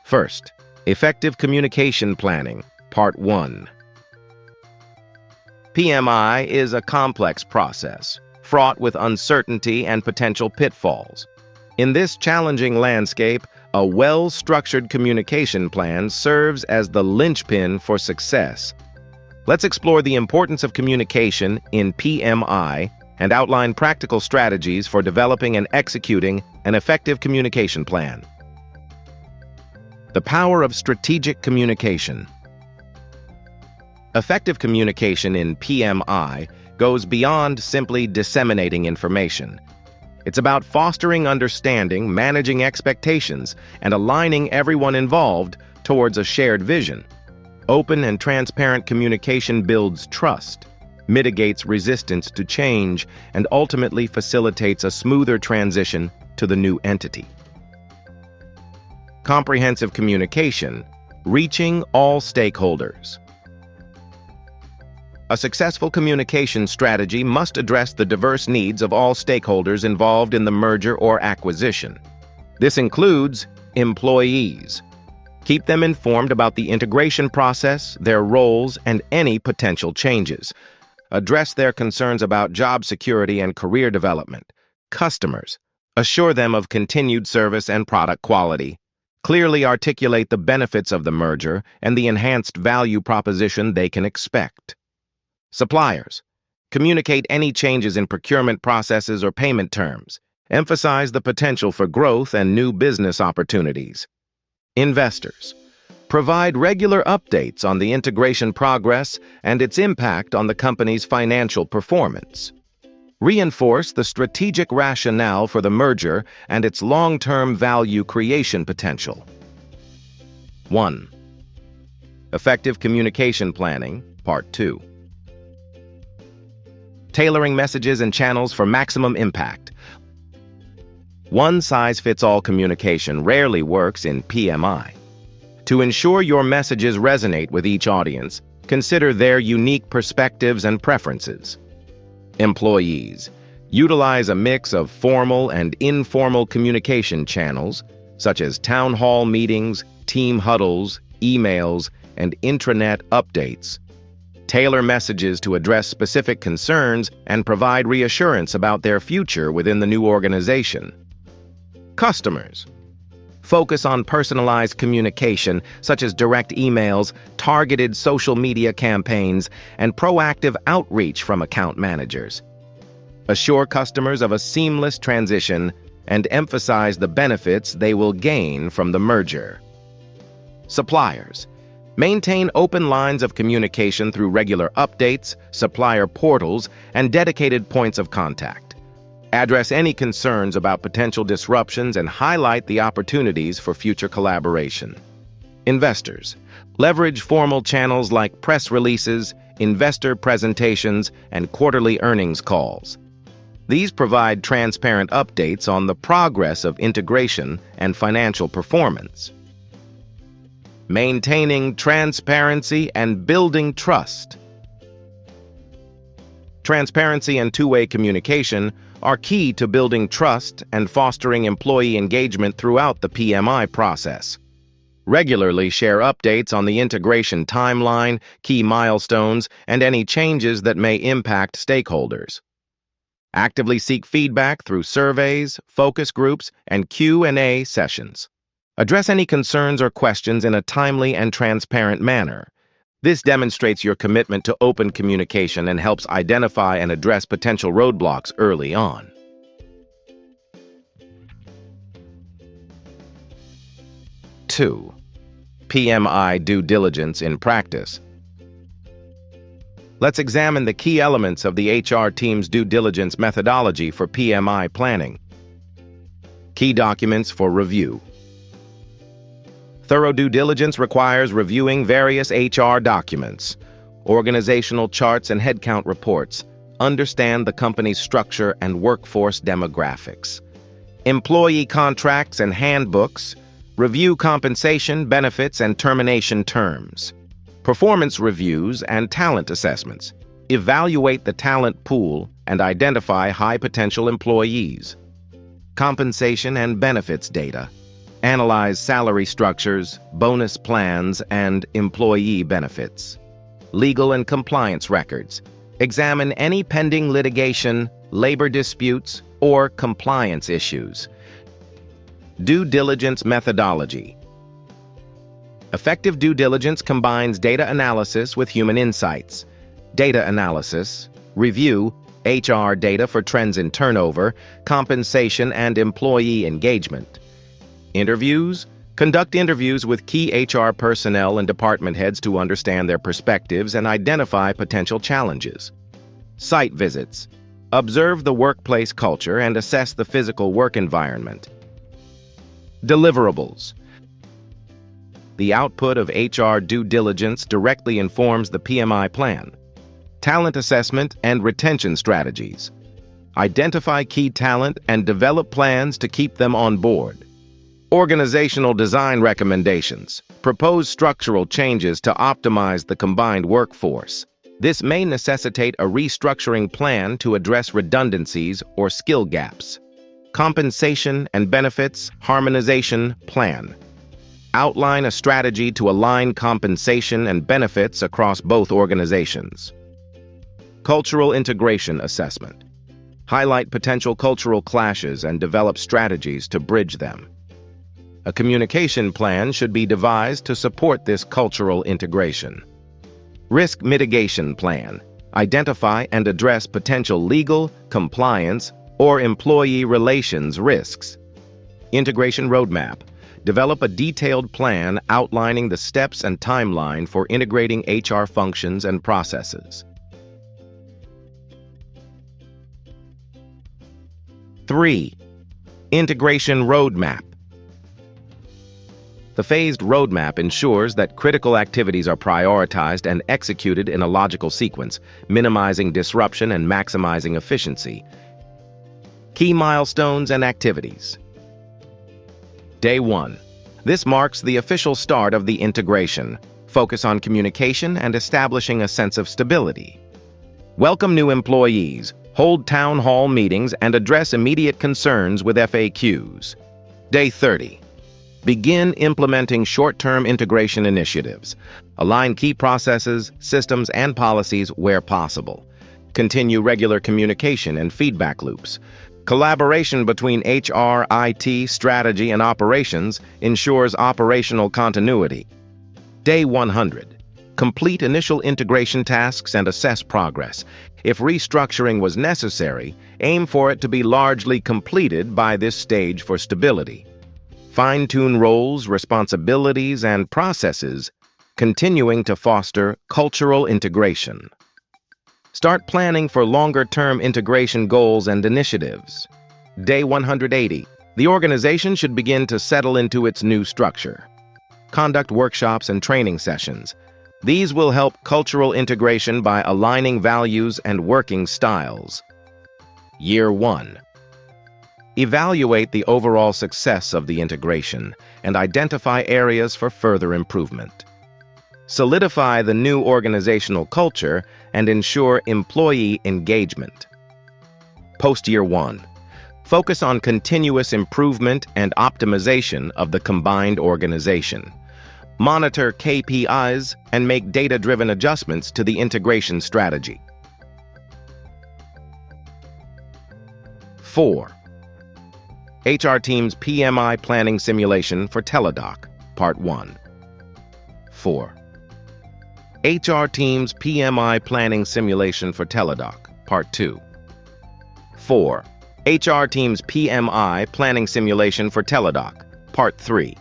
First, effective communication planning, Part 1. PMI is a complex process, fraught with uncertainty and potential pitfalls. In this challenging landscape, a well-structured communication plan serves as the linchpin for success. Let's explore the importance of communication in PMI and outline practical strategies for developing and executing an effective communication plan. The power of strategic communication. Effective communication in PMI goes beyond simply disseminating information. It's about fostering understanding, managing expectations, and aligning everyone involved towards a shared vision. Open and transparent communication builds trust, mitigates resistance to change, and ultimately facilitates a smoother transition to the new entity. Comprehensive communication, reaching all stakeholders. A successful communication strategy must address the diverse needs of all stakeholders involved in the merger or acquisition. This includes employees. Keep them informed about the integration process, their roles, and any potential changes. Address their concerns about job security and career development. Customers. Assure them of continued service and product quality. Clearly articulate the benefits of the merger and the enhanced value proposition they can expect. Suppliers. Communicate any changes in procurement processes or payment terms. Emphasize the potential for growth and new business opportunities. Investors. Provide regular updates on the integration progress and its impact on the company's financial performance. Reinforce the strategic rationale for the merger and its long-term value creation potential. 1. Effective communication planning, Part 2. Tailoring messages and channels for maximum impact. One-size-fits-all communication rarely works in PMI. To ensure your messages resonate with each audience, consider their unique perspectives and preferences. Employees. Utilize a mix of formal and informal communication channels, such as town hall meetings, team huddles, emails, and intranet updates. Tailor messages to address specific concerns and provide reassurance about their future within the new organization. Customers. Focus on personalized communication, such as direct emails, targeted social media campaigns, and proactive outreach from account managers. Assure customers of a seamless transition and emphasize the benefits they will gain from the merger. Suppliers. Maintain open lines of communication through regular updates, supplier portals, and dedicated points of contact. Address any concerns about potential disruptions and highlight the opportunities for future collaboration. Investors. Leverage formal channels like press releases, investor presentations, and quarterly earnings calls. These provide transparent updates on the progress of integration and financial performance. Maintaining transparency and building trust. Transparency and two-way communication are key to building trust and fostering employee engagement throughout the PMI process. Regularly share updates on the integration timeline, key milestones, and any changes that may impact stakeholders. Actively seek feedback through surveys, focus groups, and Q&A sessions. Address any concerns or questions in a timely and transparent manner. This demonstrates your commitment to open communication and helps identify and address potential roadblocks early on. 2. PMI due diligence in practice. Let's examine the key elements of the HR team's due diligence methodology for PMI planning. Key documents for review. Thorough due diligence requires reviewing various HR documents, organizational charts and headcount reports, understand the company's structure and workforce demographics, employee contracts and handbooks, review compensation, benefits, and termination terms, performance reviews and talent assessments, evaluate the talent pool and identify high-potential employees, compensation and benefits data, Analyze salary structures, bonus plans, and employee benefits. Legal and compliance records. Examine any pending litigation, labor disputes, or compliance issues. Due diligence methodology. Effective due diligence combines data analysis with human insights. Data analysis. Review HR data for trends in turnover, compensation, and employee engagement. Interviews. Conduct interviews with key HR personnel and department heads to understand their perspectives and identify potential challenges. Site visits. Observe the workplace culture and assess the physical work environment. Deliverables. The output of HR due diligence directly informs the PMI plan. Talent assessment and retention strategies. Identify key talent and develop plans to keep them on board. Organizational design recommendations. Propose structural changes to optimize the combined workforce. This may necessitate a restructuring plan to address redundancies or skill gaps. Compensation and benefits harmonization plan. Outline a strategy to align compensation and benefits across both organizations. Cultural integration assessment. Highlight potential cultural clashes and develop strategies to bridge them. A communication plan should be devised to support this cultural integration. Risk mitigation plan. Identify and address potential legal, compliance, or employee relations risks. Integration roadmap. Develop a detailed plan outlining the steps and timeline for integrating HR functions and processes. 3. Integration roadmap. The phased roadmap ensures that critical activities are prioritized and executed in a logical sequence, minimizing disruption and maximizing efficiency. Key milestones and activities. Day 1. This marks the official start of the integration. Focus on communication and establishing a sense of stability. Welcome new employees, hold town hall meetings, and address immediate concerns with FAQs. Day 30. Begin implementing short-term integration initiatives. Align key processes, systems, and policies where possible. Continue regular communication and feedback loops. Collaboration between HR, IT, strategy, and operations ensures operational continuity. Day 100. Complete initial integration tasks and assess progress. If restructuring was necessary, aim for it to be largely completed by this stage for stability. Fine-tune roles, responsibilities, and processes, continuing to foster cultural integration. Start planning for longer-term integration goals and initiatives. Day 180. The organization should begin to settle into its new structure. Conduct workshops and training sessions. These will help cultural integration by aligning values and working styles. Year 1. Evaluate the overall success of the integration and identify areas for further improvement. Solidify the new organizational culture and ensure employee engagement. Post-Year 1. Focus on continuous improvement and optimization of the combined organization. Monitor KPIs and make data-driven adjustments to the integration strategy. 4. HR Team's PMI Planning Simulation for Teledoc, Part 1. 4. HR Team's PMI Planning Simulation for Teledoc, Part 2. 4. HR Team's PMI Planning Simulation for Teledoc, Part 3.